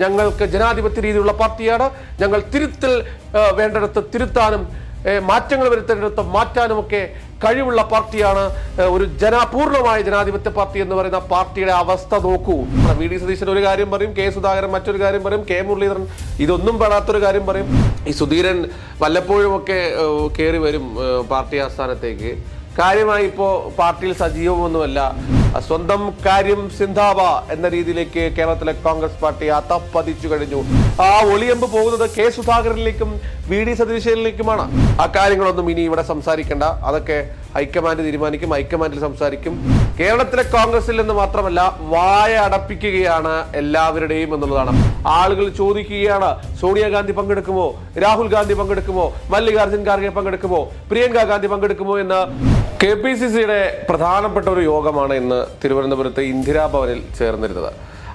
ഞങ്ങൾക്ക് ജനാധിപത്യ രീതിയിലുള്ള പാർട്ടിയാണ്. ഞങ്ങൾ തിരുത്തൽ വേണ്ടിടത്ത് തിരുത്താനും മാറ്റങ്ങൾ വരുത്തേണ്ടിടത്ത് മാറ്റാനുമൊക്കെ കഴിവുള്ള പാർട്ടിയാണ്. ഒരു പൂർണ്ണമായ ജനാധിപത്യ പാർട്ടി എന്ന് പറയുന്ന പാർട്ടിയുടെ അവസ്ഥ നോക്കൂ. വി.ഡി. സതീശൻ ഒരു കാര്യം പറയും, കെ സുധാകരൻ മറ്റൊരു കാര്യം പറയും, കെ മുരളീധരൻ ഇതൊന്നും പെടാത്തൊരു കാര്യം പറയും. ഈ സുധീരൻ വല്ലപ്പോഴും ഒക്കെ കയറി വരും പാർട്ടി ആസ്ഥാനത്തേക്ക്. കാര്യമായി ഇപ്പോൾ പാർട്ടിയിൽ സജീവമൊന്നുമല്ല. സ്വന്തം കാര്യം സിന്ധാബ എന്ന രീതിയിലേക്ക് കേരളത്തിലെ കോൺഗ്രസ് പാർട്ടി അതപ്പതിച്ചു കഴിഞ്ഞു. ആ ഒളിയമ്പ് പോകുന്നത് കെ സുധാകരനിലേക്കും വി.ഡി. സതീശനിലേക്കുമാണ്. ആ കാര്യങ്ങളൊന്നും ഇനി ഇവിടെ സംസാരിക്കേണ്ട. അതൊക്കെ ഹൈക്കമാൻഡ് തീരുമാനിക്കും, ഹൈക്കമാൻഡിൽ സംസാരിക്കും. കേരളത്തിലെ കോൺഗ്രസിൽ നിന്ന് മാത്രമല്ല, വായ അടപ്പിക്കുകയാണ് എല്ലാവരുടെയും എന്നുള്ളതാണ്. ആളുകൾ ചോദിക്കുകയാണ്, സോണിയാഗാന്ധി പങ്കെടുക്കുമോ, രാഹുൽ ഗാന്ധി പങ്കെടുക്കുമോ, മല്ലികാർജ്ജുൻ ഖാർഗെ പങ്കെടുക്കുമോ, പ്രിയങ്ക ഗാന്ധി പങ്കെടുക്കുമോ എന്ന്. KPCCയുടെ പ്രധാനപ്പെട്ട ഒരു യോഗമാണ് ഇന്ന് തിരുവനന്തപുരത്ത് ഇന്ദിരാഭവനിൽ ചേർന്നിരുന്നത്.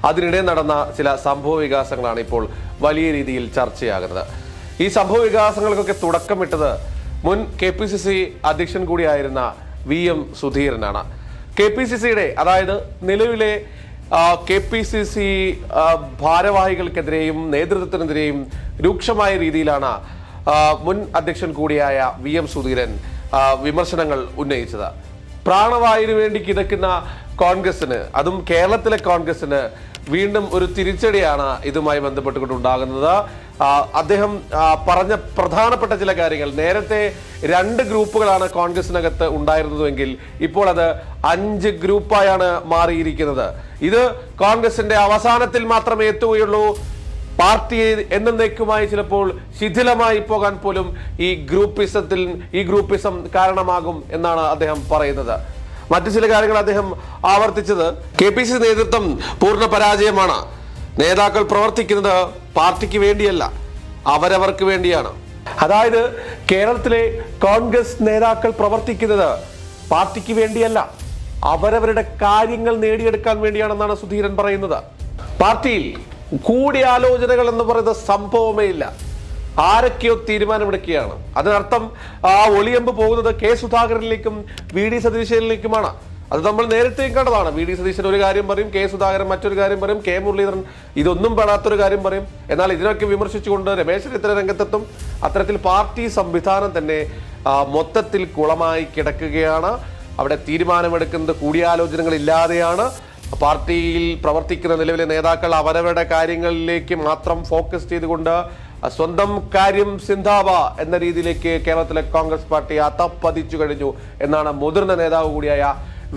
അതിനിടെ നടന്ന ചില സംഭവ വികാസങ്ങളാണ് ഇപ്പോൾ വലിയ രീതിയിൽ ചർച്ചയാകുന്നത്. ഈ സംഭവ വികാസങ്ങൾക്കൊക്കെ തുടക്കമിട്ടത് മുൻ KPCC അധ്യക്ഷൻ കൂടിയായിരുന്ന VM സുധീരനാണ്. KPCCയുടെ അതായത് നിലവിലെ KPCC ഭാരവാഹികൾക്കെതിരെയും നേതൃത്വത്തിനെതിരെയും രൂക്ഷമായ രീതിയിലാണ് മുൻ അധ്യക്ഷൻ കൂടിയായ VM സുധീരൻ വിമർശനങ്ങൾ ഉന്നയിച്ചത്. പ്രാണവായുവിന് വേണ്ടി കിതക്കുന്ന കോൺഗ്രസിന്, അതും കേരളത്തിലെ കോൺഗ്രസിന് വീണ്ടും ഒരു തിരിച്ചടിയാണ് ഇതുമായി ബന്ധപ്പെട്ടുകൊണ്ടുണ്ടാകുന്നത്. അദ്ദേഹം പറഞ്ഞ പ്രധാനപ്പെട്ട ചില കാര്യങ്ങൾ, നേരത്തെ 2 ഗ്രൂപ്പുകളാണ് കോൺഗ്രസിനകത്ത് ഉണ്ടായിരുന്നതെങ്കിൽ ഇപ്പോൾ അത് 5 ഗ്രൂപ്പായാണ് മാറിയിരിക്കുന്നത്. ഇത് കോൺഗ്രസിന്റെ അവസാനത്തിൽ മാത്രമേ എത്തുകയുള്ളൂ. പാർട്ടി എന്നേക്കുമായി ചിലപ്പോൾ ശിഥിലമായി പോകാൻ പോലും ഈ ഗ്രൂപ്പിസം കാരണമാകും എന്നാണ് അദ്ദേഹം പറയുന്നത്. മറ്റു ചില കാര്യങ്ങൾ അദ്ദേഹം ആവർത്തിച്ചത്, KPCC നേതൃത്വം പൂർണ്ണ പരാജയമാണ്. നേതാക്കൾ പ്രവർത്തിക്കുന്നത് പാർട്ടിക്ക് വേണ്ടിയല്ല, അവരവർക്ക് വേണ്ടിയാണ്. അതായത് കേരളത്തിലെ കോൺഗ്രസ് നേതാക്കൾ പ്രവർത്തിക്കുന്നത് പാർട്ടിക്ക് വേണ്ടിയല്ല, അവരവരുടെ കാര്യങ്ങൾ നേടിയെടുക്കാൻ വേണ്ടിയാണെന്നാണ് സുധീരൻ പറയുന്നത്. പാർട്ടിയിൽ കൂടിയാലോചനകൾ എന്ന് പറയുന്ന സംഭവമേ ഇല്ല. ആരൊക്കെയോ തീരുമാനമെടുക്കുകയാണ്. അതിനർത്ഥം ആ ഒളിയമ്പ് പോകുന്നത് കെ സുധാകരനിലേക്കും വി.ഡി. സതീശനിലേക്കുമാണ്. അത് നമ്മൾ നേരത്തെയും കണ്ടതാണ്. വി.ഡി. സതീശൻ ഒരു കാര്യം പറയും, കെ സുധാകരൻ മറ്റൊരു കാര്യം പറയും, കെ മുരളീധരൻ ഇതൊന്നും പെടാത്തൊരു കാര്യം പറയും. എന്നാൽ ഇതിനൊക്കെ വിമർശിച്ചുകൊണ്ട് രമേശ് ചെന്നിത്തല രംഗത്തെത്തും. അത്തരത്തിൽ പാർട്ടി സംവിധാനം തന്നെ മൊത്തത്തിൽ കുളമായി കിടക്കുകയാണ്. അവിടെ തീരുമാനമെടുക്കുന്നത് കൂടിയാലോചനകൾ ഇല്ലാതെയാണ്. പാർട്ടിയിൽ പ്രവർത്തിക്കുന്ന നിലവിലെ നേതാക്കൾ അവരവരുടെ കാര്യങ്ങളിലേക്ക് മാത്രം ഫോക്കസ് ചെയ്തുകൊണ്ട് സ്വന്തം കാര്യം സിന്ധാബ എന്ന രീതിയിലേക്ക് കേരളത്തിലെ കോൺഗ്രസ് പാർട്ടി അതപ്പതിച്ചു കഴിഞ്ഞു എന്നാണ് മുതിർന്ന നേതാവ് കൂടിയായ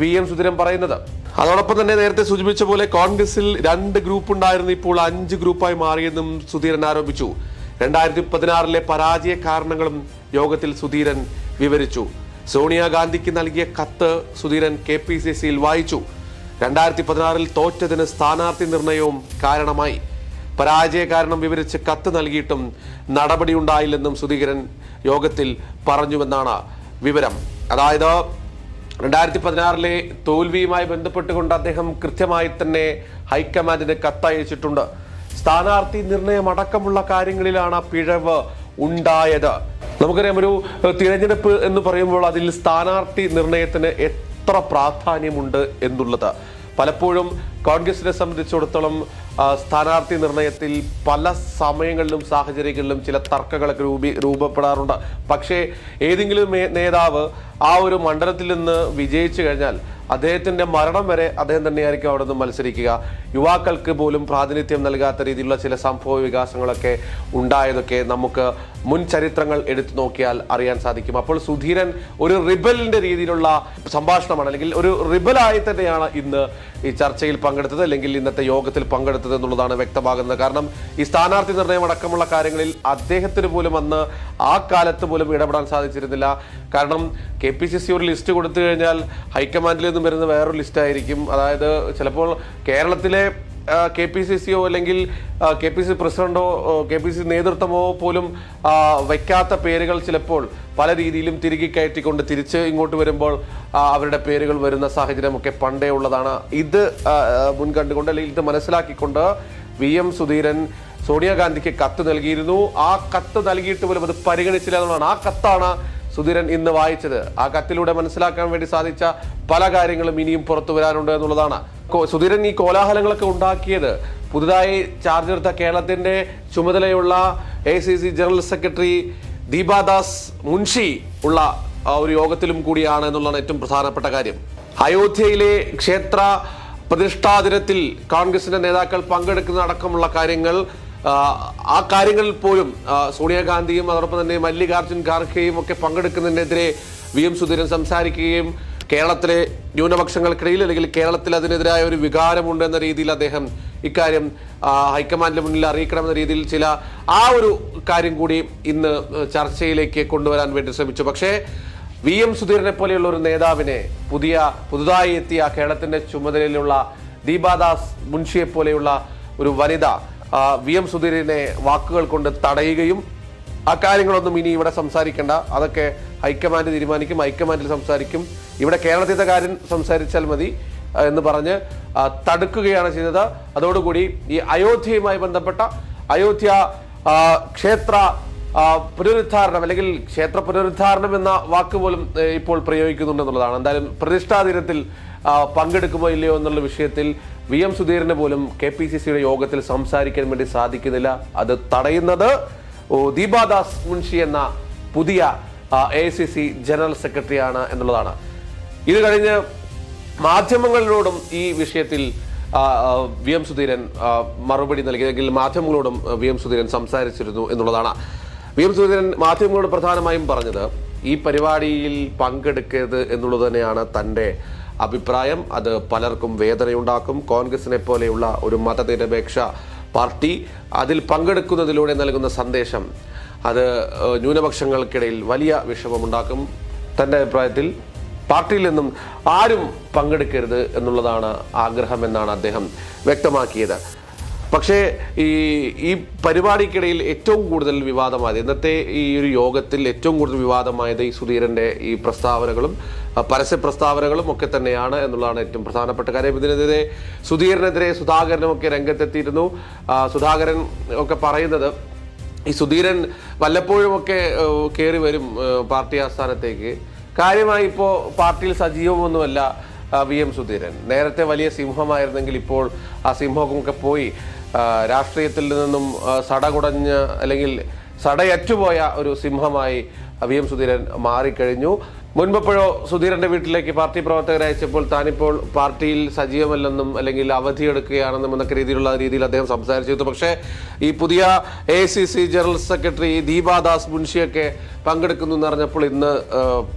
VM സുധീരൻ പറയുന്നത്. അതോടൊപ്പം തന്നെ നേരത്തെ സൂചിപ്പിച്ച പോലെ കോൺഗ്രസിൽ 2 ഗ്രൂപ്പ് ഉണ്ടായിരുന്നു, ഇപ്പോൾ 5 ഗ്രൂപ്പായി മാറിയെന്നും സുധീരൻ ആരോപിച്ചു. 2016 പരാജയ കാരണങ്ങളും യോഗത്തിൽ സുധീരൻ വിവരിച്ചു. സോണിയാഗാന്ധിക്ക് നൽകിയ കത്ത് സുധീരൻ KPCCയിൽ വായിച്ചു. 2016 തോറ്റതിന് സ്ഥാനാർത്ഥി നിർണയവും കാരണമായി. പരാജയ കാരണം വിവരിച്ച് കത്ത് നൽകിയിട്ടും നടപടി ഉണ്ടായില്ലെന്നും സുധീരൻ യോഗത്തിൽ പറഞ്ഞുവെന്നാണ് വിവരം. അതായത് 2016 തോൽവിയുമായി ബന്ധപ്പെട്ടുകൊണ്ട് അദ്ദേഹം കൃത്യമായി തന്നെ ഹൈക്കമാൻഡിന് കത്തയച്ചിട്ടുണ്ട്. സ്ഥാനാർത്ഥി നിർണയം അടക്കമുള്ള കാര്യങ്ങളിലാണ് പിഴവ് ഉണ്ടായത്. നമുക്കറിയാം, ഒരു തിരഞ്ഞെടുപ്പ് എന്ന് പറയുമ്പോൾ അതിൽ സ്ഥാനാർത്ഥി നിർണയത്തിന് എത്ര പ്രാധാന്യമുണ്ട് എന്നുള്ളത്. പലപ്പോഴും കോൺഗ്രസിനെ സംബന്ധിച്ചിടത്തോളം സ്ഥാനാർത്ഥി നിർണയത്തിൽ പല സമയങ്ങളിലും സാഹചര്യങ്ങളിലും ചില തർക്കങ്ങളൊക്കെ രൂപപ്പെടാറുണ്ട്. പക്ഷേ ഏതെങ്കിലും നേതാവ് ആ ഒരു മണ്ഡലത്തിൽ നിന്ന് വിജയിച്ചു കഴിഞ്ഞാൽ അദ്ദേഹത്തിന്റെ മരണം വരെ അദ്ദേഹം തന്നെയായിരിക്കും അവിടെ നിന്ന് മത്സരിക്കുക. യുവാക്കൾക്ക് പോലും പ്രാതിനിധ്യം നൽകാത്ത രീതിയിലുള്ള ചില സംഭവ വികാസങ്ങളൊക്കെ ഉണ്ടായതൊക്കെ നമുക്ക് മുൻ ചരിത്രങ്ങൾ എടുത്തു നോക്കിയാൽ അറിയാൻ സാധിക്കും. അപ്പോൾ സുധീരൻ ഒരു റിബലിന്റെ രീതിയിലുള്ള സംഭാഷണമാണ്, അല്ലെങ്കിൽ ഒരു റിബലായി തന്നെയാണ് ഇന്ന് ഈ ചർച്ചയിൽ പങ്കെടുത്തത്, അല്ലെങ്കിൽ ഇന്നത്തെ യോഗത്തിൽ പങ്കെടുത്തത് എന്നുള്ളതാണ് വ്യക്തമാകുന്നത്. കാരണം ഈ സ്ഥാനാർത്ഥി നിർണയം അടക്കമുള്ള കാര്യങ്ങളിൽ അദ്ദേഹത്തിന് പോലും അന്ന് ആ കാലത്ത് പോലും ഇടപെടാൻ സാധിച്ചിരുന്നില്ല. കാരണം KPCC ഒരു ലിസ്റ്റ് കൊടുത്തു കഴിഞ്ഞാൽ ഹൈക്കമാൻഡിൽ നിന്നും വരുന്ന വേറൊരു ലിസ്റ്റ് ആയിരിക്കും. അതായത് ചിലപ്പോൾ കേരളത്തിലെ KPCCയോ അല്ലെങ്കിൽ KPCC പ്രസിഡന്റോ KPCC നേതൃത്വമോ പോലും വയ്ക്കാത്ത പേരുകൾ ചിലപ്പോൾ പല രീതിയിലും തിരികെ കയറ്റിക്കൊണ്ട് തിരിച്ച് ഇങ്ങോട്ട് വരുമ്പോൾ അവരുടെ പേരുകൾ വരുന്ന സാഹചര്യമൊക്കെ പണ്ടേ ഉള്ളതാണ്. ഇത് മുൻകണ്ടുകൊണ്ട് അല്ലെങ്കിൽ ഇത് മനസ്സിലാക്കിക്കൊണ്ട് VM സുധീരൻ സോണിയാഗാന്ധിക്ക് കത്ത് നൽകിയിരുന്നു. ആ കത്ത് നൽകിയിട്ട് പോലും അത് പരിഗണിച്ചില്ല എന്നുള്ളതാണ്. ആ കത്താണ് സുധീരൻ ഇന്ന് വായിച്ചത്. ആ കത്തിലൂടെ മനസ്സിലാക്കാൻ വേണ്ടി സാധിച്ച പല കാര്യങ്ങളും ഇനിയും പുറത്തു വരാനുണ്ട് എന്നുള്ളതാണ്. സുധീരൻ ഈ കോലാഹലങ്ങളൊക്കെ ഉണ്ടാക്കിയത് പുതുതായി ചാർജ് എടുത്ത കേരളത്തിന്റെ ചുമതലയുള്ള AICC general secretary Deepa Das Munshi ഉള്ള ഒരു യോഗത്തിലും കൂടിയാണ് എന്നുള്ളതാണ് ഏറ്റവും പ്രധാനപ്പെട്ട കാര്യം. അയോധ്യയിലെ ക്ഷേത്ര പ്രതിഷ്ഠാ ദിനത്തിൽ കോൺഗ്രസിന്റെ നേതാക്കൾ പങ്കെടുക്കുന്ന അടക്കമുള്ള കാര്യങ്ങൾ, ആ കാര്യങ്ങളിൽ പോലും സോണിയാഗാന്ധിയും അതോടൊപ്പം തന്നെ മല്ലികാർജുൻ ഖാർഗെയും ഒക്കെ പങ്കെടുക്കുന്നതിനെതിരെ VM സുധീരൻ സംസാരിക്കുകയും കേരളത്തിലെ ന്യൂനപക്ഷങ്ങൾക്കിടയിൽ അല്ലെങ്കിൽ കേരളത്തിൽ അതിനെതിരായ ഒരു വികാരമുണ്ട് എന്ന രീതിയിൽ അദ്ദേഹം ഇക്കാര്യം ഹൈക്കമാൻഡിന് മുന്നിൽ അറിയിക്കണമെന്ന രീതിയിൽ ആ ഒരു കാര്യം കൂടി ഇന്ന് ചർച്ചയിലേക്ക് കൊണ്ടുവരാൻ വേണ്ടി ശ്രമിച്ചു. പക്ഷേ VM സുധീരനെ പോലെയുള്ള ഒരു നേതാവിനെ പുതുതായി എത്തിയ കേരളത്തിന്റെ ചുമതലയിലുള്ള ദീപാദാസ് മുൻഷിയെ പോലെയുള്ള ഒരു വനിത VM സുധീരനെ വാക്കുകൾ കൊണ്ട് തടയുകയും ആ കാര്യങ്ങളൊന്നും ഇനി ഇവിടെ സംസാരിക്കേണ്ട, അതൊക്കെ ഹൈക്കമാൻഡ് തീരുമാനിക്കും, ഹൈക്കമാൻഡിൽ സംസാരിക്കും, ഇവിടെ കേരളത്തിലെ കാര്യം സംസാരിച്ചാൽ മതി എന്ന് പറഞ്ഞ് തടുക്കുകയാണ് ചെയ്തത്. അതോടുകൂടി ഈ അയോധ്യയുമായി ബന്ധപ്പെട്ട അയോധ്യ ക്ഷേത്ര പുനരുദ്ധാരണം അല്ലെങ്കിൽ ക്ഷേത്ര പുനരുദ്ധാരണം എന്ന വാക്ക് പോലും ഇപ്പോൾ പ്രയോഗിക്കുന്നുണ്ടെന്നുള്ളതാണ്. എന്തായാലും പ്രതിഷ്ഠാ ദിനത്തിൽ പങ്കെടുക്കുമോ ഇല്ലയോ എന്നുള്ള വിഷയത്തിൽ VM സുധീരന് പോലും KPCCയുടെ യോഗത്തിൽ സംസാരിക്കാൻ വേണ്ടി സാധിക്കുന്നില്ല. അത് തടയുന്നത് ദീപാദാസ് മുൻഷി എന്ന പുതിയ AICC ജനറൽ സെക്രട്ടറിയാണ് എന്നുള്ളതാണ്. ഇത് കഴിഞ്ഞ് മാധ്യമങ്ങളോടും ഈ വിഷയത്തിൽ VM സുധീരൻ മറുപടി നൽകിയെങ്കിൽ മാധ്യമങ്ങളോടും VM സുധീരൻ സംസാരിച്ചിരുന്നു എന്നുള്ളതാണ്. VM സുധീരൻ മാധ്യമങ്ങളോട് പ്രധാനമായും പറഞ്ഞത് ഈ പരിപാടിയിൽ പങ്കെടുക്കരുത് എന്നുള്ളത് തന്നെയാണ് തൻ്റെ അഭിപ്രായം. അത് പലർക്കും വേദനയുണ്ടാക്കും. കോൺഗ്രസിനെ പോലെയുള്ള ഒരു മതനിരപേക്ഷ പാർട്ടി അതിൽ പങ്കെടുക്കുന്നതിലൂടെ നൽകുന്ന സന്ദേശം അത് ന്യൂനപക്ഷങ്ങൾക്കിടയിൽ വലിയ വിഷമമുണ്ടാക്കും. തൻ്റെ അഭിപ്രായത്തിൽ പാർട്ടിയിൽ നിന്നും ആരും പങ്കെടുക്കരുത് എന്നുള്ളതാണ് ആഗ്രഹമെന്നാണ് അദ്ദേഹം വ്യക്തമാക്കിയത്. പക്ഷേ ഈ പരിപാടിക്കിടയിൽ ഏറ്റവും കൂടുതൽ വിവാദമായത്, ഇന്നത്തെ ഈ ഒരു യോഗത്തിൽ ഏറ്റവും കൂടുതൽ വിവാദമായത് ഈ സുധീരൻ്റെ ഈ പ്രസ്താവനകളും പരസ്യ പ്രസ്താവനകളും ഒക്കെ തന്നെയാണ് എന്നുള്ളതാണ് ഏറ്റവും പ്രധാനപ്പെട്ട കാര്യം. ഇതിനെതിരെ സുധീരനെതിരെ സുധാകരനും ഒക്കെ രംഗത്തെത്തിയിരുന്നു. സുധാകരൻ ഒക്കെ പറയുന്നത് ഈ സുധീരൻ വല്ലപ്പോഴും ഒക്കെ കയറി വരും പാർട്ടി ആസ്ഥാനത്തേക്ക്, കാര്യമായി ഇപ്പോൾ പാർട്ടിയിൽ സജീവമൊന്നുമല്ല VM സുധീരൻ. നേരത്തെ വലിയ സിംഹമായിരുന്നെങ്കിൽ ഇപ്പോൾ ആ സിംഹമൊക്കെ പോയി രാഷ്ട്രീയത്തിൽ നിന്നും സടകുടഞ്ഞ് അല്ലെങ്കിൽ സടയറ്റുപോയ ഒരു സിംഹമായി VM സുധീരൻ മാറിക്കഴിഞ്ഞു. മുൻപെപ്പോഴോ സുധീരന്റെ വീട്ടിലേക്ക് പാർട്ടി പ്രവർത്തകരെ അയച്ചപ്പോൾ താനിപ്പോൾ പാർട്ടിയിൽ സജീവമല്ലെന്നും അല്ലെങ്കിൽ അവധിയെടുക്കുകയാണെന്നും എന്നൊക്കെ രീതിയിൽ അദ്ദേഹം സംസാരിച്ചിരുന്നു. പക്ഷേ ഈ പുതിയ AICC ജനറൽ സെക്രട്ടറി ദീപാദാസ് മുൻഷിയൊക്കെ പങ്കെടുക്കുന്നു എന്ന് പറഞ്ഞപ്പോൾ ഇന്ന്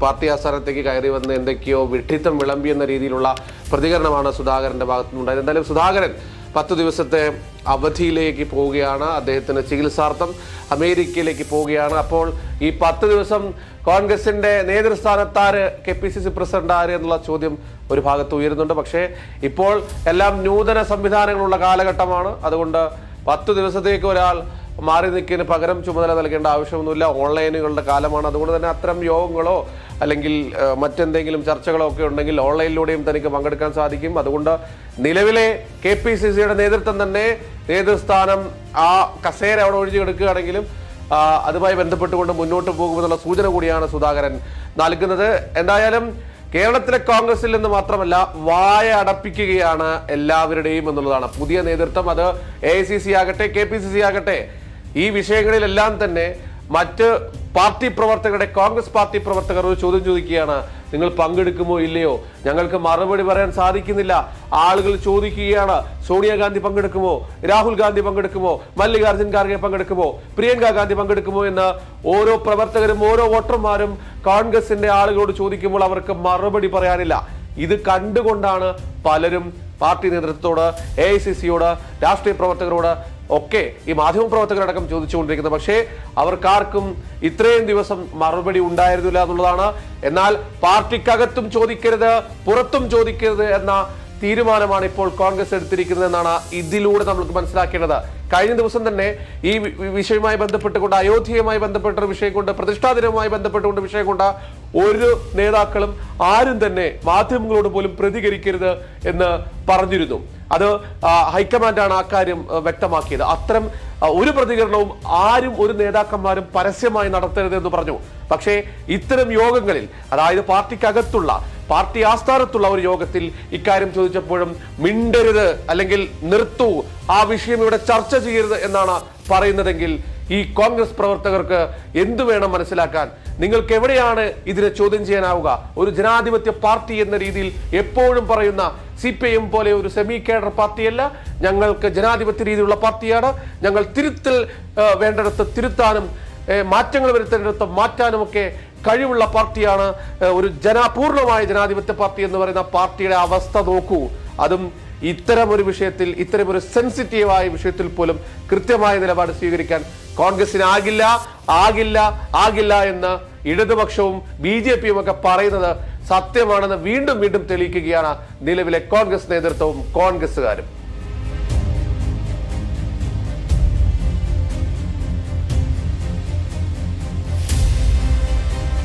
പാർട്ടി ആസ്ഥാനത്തേക്ക് കയറി വന്ന് എന്തൊക്കെയോ വിഡ്ഢിത്തം വിളമ്പി എന്ന രീതിയിലുള്ള പ്രതികരണമാണ് സുധാകരന്റെ ഭാഗത്തുനിന്നുണ്ടായത്. എന്തായാലും സുധാകരൻ 10 ദിവസത്തെ അവധിയിലേക്ക് പോവുകയാണ്. അദ്ദേഹത്തിന് ചികിത്സാർത്ഥം അമേരിക്കയിലേക്ക് പോവുകയാണ്. അപ്പോൾ ഈ 10 ദിവസം കോൺഗ്രസിന്റെ നേതൃസ്ഥാനത്താര്, KPCC പ്രസിഡന്റ് ആര് എന്നുള്ള ചോദ്യം ഒരു ഭാഗത്ത് ഉയരുന്നുണ്ട്. പക്ഷേ ഇപ്പോൾ എല്ലാം നൂതന സംവിധാനങ്ങളുള്ള കാലഘട്ടമാണ്. അതുകൊണ്ട് 10 ദിവസത്തേക്ക് ഒരാൾ മാറി നിൽക്കുന്നതിന് പകരം ചുമതല നൽകേണ്ട ആവശ്യമൊന്നുമില്ല. ഓൺലൈനുകളുടെ കാലമാണ്. അതുകൊണ്ട് തന്നെ അത്തരം യോഗങ്ങളോ അല്ലെങ്കിൽ മറ്റെന്തെങ്കിലും ചർച്ചകളോ ഒക്കെ ഉണ്ടെങ്കിൽ ഓൺലൈനിലൂടെയും തനിക്ക് പങ്കെടുക്കാൻ സാധിക്കും. അതുകൊണ്ട് നിലവിലെ KPCCയുടെ നേതൃത്വം തന്നെ നേതൃസ്ഥാനം ആ കസേര അവിടെ ഒഴിഞ്ഞു കിടക്കുകയാണെങ്കിലും അതുമായി ബന്ധപ്പെട്ടുകൊണ്ട് മുന്നോട്ട് പോകുമെന്നുള്ള സൂചന കൂടിയാണ് സുധാകരൻ നൽകുന്നത്. എന്തായാലും കേരളത്തിലെ കോൺഗ്രസിൽ നിന്ന് മാത്രമല്ല വായ അടപ്പിക്കുകയാണ് എല്ലാവരുടെയും എന്നുള്ളതാണ്. പുതിയ നേതൃത്വം, അത് AICC ആകട്ടെ KPCC ആകട്ടെ, ഈ വിഷയങ്ങളിലെല്ലാം തന്നെ മറ്റ് പാർട്ടി പ്രവർത്തകരുടെ, കോൺഗ്രസ് പാർട്ടി പ്രവർത്തകർ ഒരു ചോദ്യം ചോദിക്കുകയാണ്, നിങ്ങൾ പങ്കെടുക്കുമോ ഇല്ലയോ? ഞങ്ങൾക്ക് മറുപടി പറയാൻ സാധിക്കുന്നില്ല. ആളുകൾ ചോദിക്കുകയാണ്, സോണിയാഗാന്ധി പങ്കെടുക്കുമോ, രാഹുൽ ഗാന്ധി പങ്കെടുക്കുമോ, മല്ലികാർജുൻ ഖാർഗെ പങ്കെടുക്കുമോ, പ്രിയങ്ക ഗാന്ധി പങ്കെടുക്കുമോ എന്ന് ഓരോ പ്രവർത്തകരും ഓരോ വോട്ടർമാരും കോൺഗ്രസിന്റെ ആളുകളോട് ചോദിക്കുമ്പോൾ അവർക്ക് മറുപടി പറയാനില്ല. ഇത് കണ്ടുകൊണ്ടാണ് പലരും പാർട്ടി നേതൃത്വത്തോട്, AICCയോട്, രാഷ്ട്രീയ പ്രവർത്തകരോട് ഒക്കെ ഈ മാധ്യമ പ്രവർത്തകരടക്കം ചോദിച്ചുകൊണ്ടിരിക്കുന്നത്. പക്ഷേ അവർക്കാർക്കും ഇത്രയും ദിവസം മറുപടി ഉണ്ടായിരുന്നില്ല എന്നുള്ളതാണ്. എന്നാൽ പാർട്ടിക്കകത്തും ചോദിക്കരുത്, പുറത്തും ചോദിക്കരുത് എന്ന തീരുമാനമാണ് ഇപ്പോൾ കോൺഗ്രസ് എടുത്തിരിക്കുന്നത് എന്നാണ് ഇതിലൂടെ നമുക്ക് മനസ്സിലാക്കേണ്ടത്. കഴിഞ്ഞ ദിവസം തന്നെ ഈ വിഷയവുമായി ബന്ധപ്പെട്ടുകൊണ്ട്, അയോധ്യയുമായി ബന്ധപ്പെട്ട വിഷയം കൊണ്ട്, പ്രതിഷ്ഠാ ദിനവുമായി ബന്ധപ്പെട്ടുകൊണ്ട് വിഷയം കൊണ്ട് ഒരു നേതാക്കളും ആരും തന്നെ മാധ്യമങ്ങളോട് പോലും പ്രതികരിക്കരുത് എന്ന് പറഞ്ഞിരുന്നു. അത് ഹൈക്കമാൻഡാണ് ആ കാര്യം വ്യക്തമാക്കിയത്. അത്തരം ഒരു പ്രതികരണവും ആരും, ഒരു നേതാക്കന്മാരും പരസ്യമായി നടത്തരുത് എന്ന് പറഞ്ഞു. പക്ഷേ ഇത്തരം യോഗങ്ങളിൽ, അതായത് പാർട്ടിക്കകത്തുള്ള, പാർട്ടി ആസ്ഥാനത്തുള്ള ഒരു യോഗത്തിൽ ഇക്കാര്യം ചോദിച്ചപ്പോഴും മിണ്ടരുത് അല്ലെങ്കിൽ നിർത്തൂ, ആ വിഷയം ഇവിടെ ചർച്ച ചെയ്യരുത് എന്നാണ് പറയുന്നതെങ്കിൽ ഈ കോൺഗ്രസ് പ്രവർത്തകർക്ക് എന്തു വേണം മനസ്സിലാക്കാൻ? നിങ്ങൾക്ക് എവിടെയാണ് ഇതിനെ ചോദ്യം ചെയ്യാനാവുക? ഒരു ജനാധിപത്യ പാർട്ടി എന്ന രീതിയിൽ എപ്പോഴും പറയുന്ന CPIM പോലെ ഒരു സെമി കേഡർ പാർട്ടിയല്ല, ഞങ്ങൾക്ക് ജനാധിപത്യ രീതിയിലുള്ള പാർട്ടിയാണ്. ഞങ്ങൾ തിരുത്തൽ വേണ്ടിടത്ത് തിരുത്താനും മാറ്റങ്ങൾ വരുത്തേണ്ടിടത്ത് മാറ്റാനുമൊക്കെ കഴിവുള്ള പാർട്ടിയാണ്. ഒരു പൂർണ്ണമായ ജനാധിപത്യ പാർട്ടി എന്ന് പറയുന്ന പാർട്ടിയുടെ അവസ്ഥ നോക്കൂ. അതും ഇത്തരമൊരു വിഷയത്തിൽ, ഇത്തരമൊരു സെൻസിറ്റീവായ വിഷയത്തിൽ പോലും കൃത്യമായ നിലപാട് സ്വീകരിക്കാൻ കോൺഗ്രസിന് ആകില്ല എന്ന് ഇടതുപക്ഷവും BJPയും ഒക്കെ പറയുന്നത് സത്യമാണെന്ന് വീണ്ടും തെളിയിക്കുകയാണ് നിലവിലെ കോൺഗ്രസ് നേതൃത്വവും കോൺഗ്രസുകാരും.